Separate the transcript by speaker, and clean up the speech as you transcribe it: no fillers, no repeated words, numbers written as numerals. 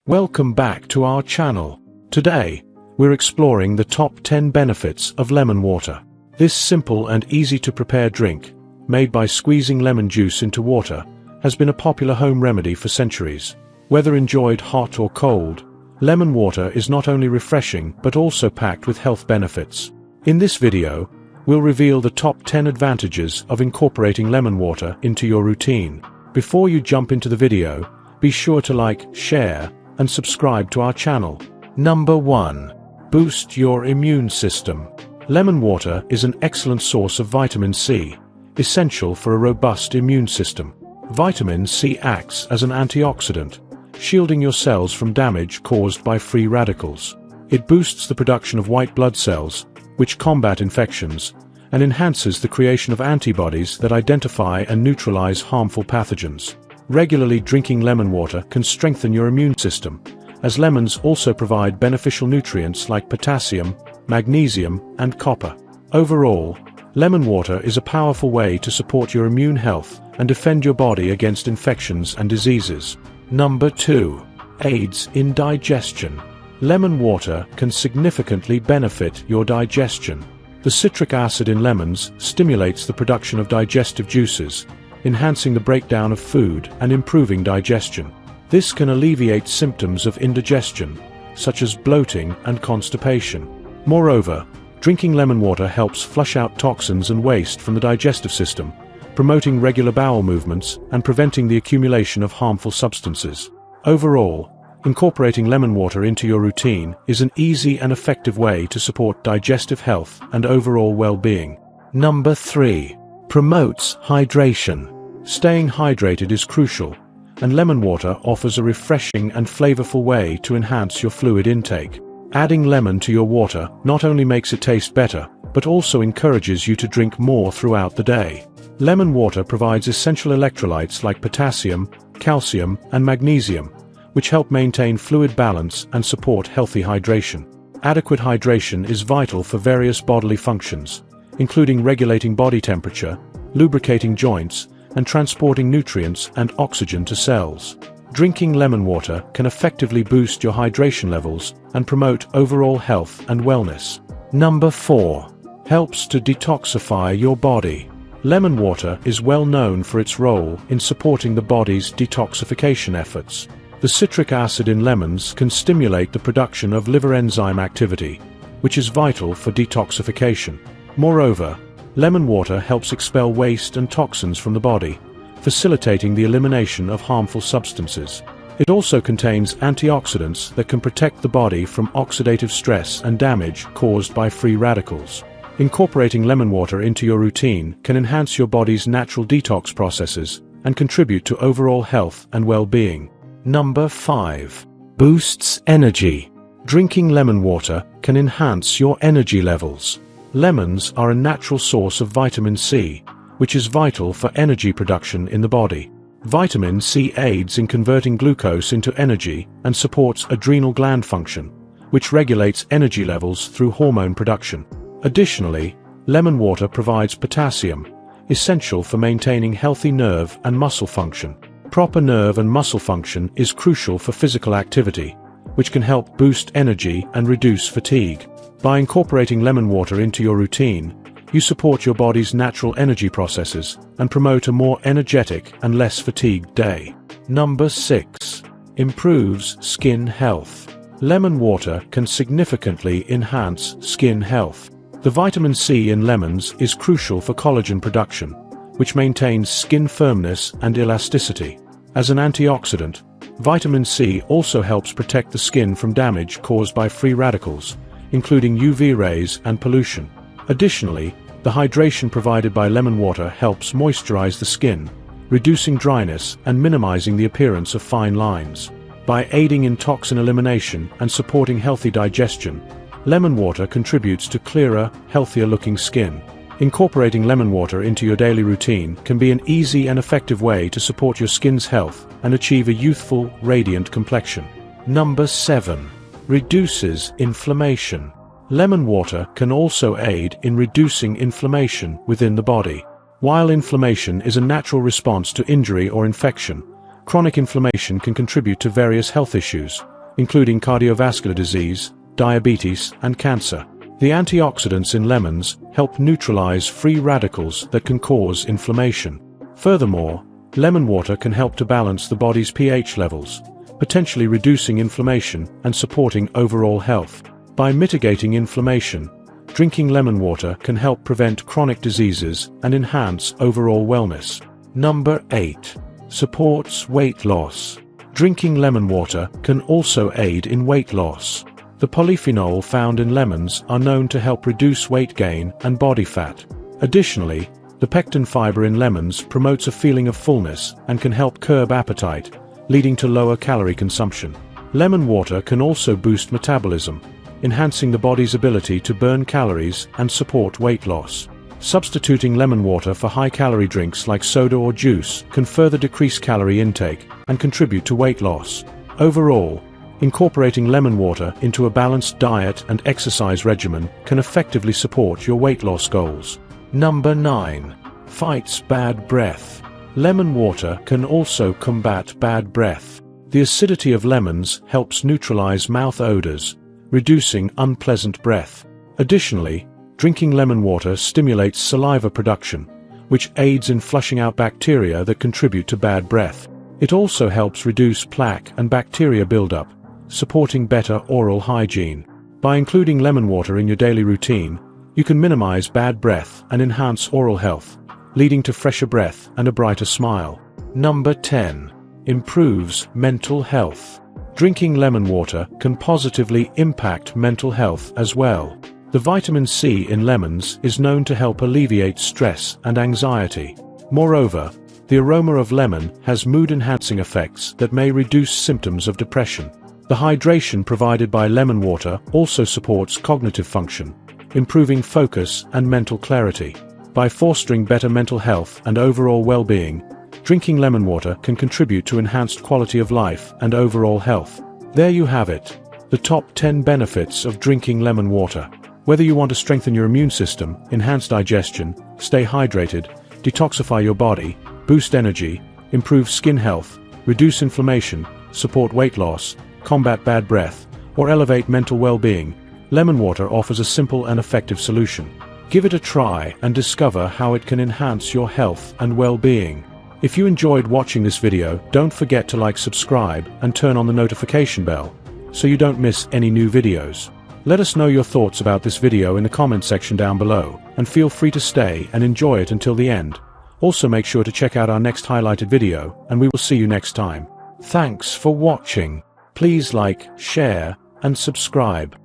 Speaker 1: Welcome back to our channel. Today, we're exploring the top 10 benefits of lemon water. This simple and easy-to-prepare drink, made by squeezing lemon juice into water, has been a popular home remedy for centuries. Whether enjoyed hot or cold, lemon water is not only refreshing but also packed with health benefits. In this video, we'll reveal the top 10 advantages of incorporating lemon water into your routine. Before you jump into the video, be sure to like, share, and subscribe to our channel. Number 1. Boost your immune system. Lemon water is an excellent source of vitamin C, essential for a robust immune system. Vitamin C acts as an antioxidant, shielding your cells from damage caused by free radicals. It boosts the production of white blood cells, which combat infections, and enhances the creation of antibodies that identify and neutralize harmful pathogens. Regularly drinking lemon water can strengthen your immune system, as lemons also provide beneficial nutrients like potassium, magnesium, and copper. Overall, lemon water is a powerful way to support your immune health and defend your body against infections and diseases. Number 2. Aids in digestion. Lemon water can significantly benefit your digestion. The citric acid in lemons stimulates the production of digestive juices, enhancing the breakdown of food and improving digestion. This can alleviate symptoms of indigestion, such as bloating and constipation. Moreover, drinking lemon water helps flush out toxins and waste from the digestive system, promoting regular bowel movements and preventing the accumulation of harmful substances. Overall, incorporating lemon water into your routine is an easy and effective way to support digestive health and overall well-being. Number 3. Promotes hydration. Staying hydrated is crucial, and lemon water offers a refreshing and flavorful way to enhance your fluid intake. Adding lemon to your water not only makes it taste better, but also encourages you to drink more throughout the day. Lemon water provides essential electrolytes like potassium, calcium, and magnesium, which help maintain fluid balance and support healthy hydration. Adequate hydration is vital for various bodily functions, including regulating body temperature, lubricating joints, and transporting nutrients and oxygen to cells. Drinking lemon water can effectively boost your hydration levels and promote overall health and wellness. Number 4. Helps to detoxify your body. Lemon water is well known for its role in supporting the body's detoxification efforts. The citric acid in lemons can stimulate the production of liver enzyme activity, which is vital for detoxification. Moreover, lemon water helps expel waste and toxins from the body, facilitating the elimination of harmful substances. It also contains antioxidants that can protect the body from oxidative stress and damage caused by free radicals. Incorporating lemon water into your routine can enhance your body's natural detox processes and contribute to overall health and well-being. Number 5. Boosts energy. Drinking lemon water can enhance your energy levels. Lemons are a natural source of vitamin C, which is vital for energy production in the body. Vitamin C aids in converting glucose into energy and supports adrenal gland function, which regulates energy levels through hormone production. Additionally, lemon water provides potassium, essential for maintaining healthy nerve and muscle function. Proper nerve and muscle function is crucial for physical activity, which can help boost energy and reduce fatigue. By incorporating lemon water into your routine, you support your body's natural energy processes and promote a more energetic and less fatigued day. Number 6. Improves skin health. Lemon water can significantly enhance skin health. The vitamin C in lemons is crucial for collagen production, which maintains skin firmness and elasticity. As an antioxidant, vitamin C also helps protect the skin from damage caused by free radicals, including UV rays and pollution. Additionally, the hydration provided by lemon water helps moisturize the skin, reducing dryness and minimizing the appearance of fine lines. By aiding in toxin elimination and supporting healthy digestion, lemon water contributes to clearer, healthier-looking skin. Incorporating lemon water into your daily routine can be an easy and effective way to support your skin's health and achieve a youthful, radiant complexion. Number 7. Reduces inflammation. Lemon water can also aid in reducing inflammation within the body. While inflammation is a natural response to injury or infection, chronic inflammation can contribute to various health issues, including cardiovascular disease, diabetes, and cancer. The antioxidants in lemons help neutralize free radicals that can cause inflammation. Furthermore, lemon water can help to balance the body's pH levels, potentially reducing inflammation and supporting overall health. By mitigating inflammation, drinking lemon water can help prevent chronic diseases and enhance overall wellness. Number 8. Supports weight loss. Drinking lemon water can also aid in weight loss. The polyphenol found in lemons are known to help reduce weight gain and body fat. Additionally, the pectin fiber in lemons promotes a feeling of fullness and can help curb appetite, leading to lower calorie consumption. Lemon water can also boost metabolism, enhancing the body's ability to burn calories and support weight loss. Substituting lemon water for high-calorie drinks like soda or juice can further decrease calorie intake and contribute to weight loss. Overall, incorporating lemon water into a balanced diet and exercise regimen can effectively support your weight loss goals. Number 9. Fights bad breath. Lemon water can also combat bad breath. The acidity of lemons helps neutralize mouth odors, reducing unpleasant breath. Additionally, drinking lemon water stimulates saliva production, which aids in flushing out bacteria that contribute to bad breath. It also helps reduce plaque and bacteria buildup, supporting better oral hygiene. By including lemon water in your daily routine, you can minimize bad breath and enhance oral health, leading to fresher breath and a brighter smile. Number 10. Improves mental health. Drinking lemon water can positively impact mental health as well. The vitamin C in lemons is known to help alleviate stress and anxiety. Moreover, the aroma of lemon has mood-enhancing effects that may reduce symptoms of depression. The hydration provided by lemon water also supports cognitive function, improving focus and mental clarity. By fostering better mental health and overall well-being, drinking lemon water can contribute to enhanced quality of life and overall health. There you have it, the top 10 benefits of drinking lemon water. Whether you want to strengthen your immune system, enhance digestion, stay hydrated, detoxify your body, boost energy, improve skin health, reduce inflammation, support weight loss, combat bad breath, or elevate mental well-being, lemon water offers a simple and effective solution. Give it a try and discover how it can enhance your health and well-being. If you enjoyed watching this video, don't forget to like, subscribe, and turn on the notification bell, so you don't miss any new videos. Let us know your thoughts about this video in the comment section down below, and feel free to stay and enjoy it until the end. Also make sure to check out our next highlighted video, and we will see you next time. Thanks for watching. Please like, share, and subscribe.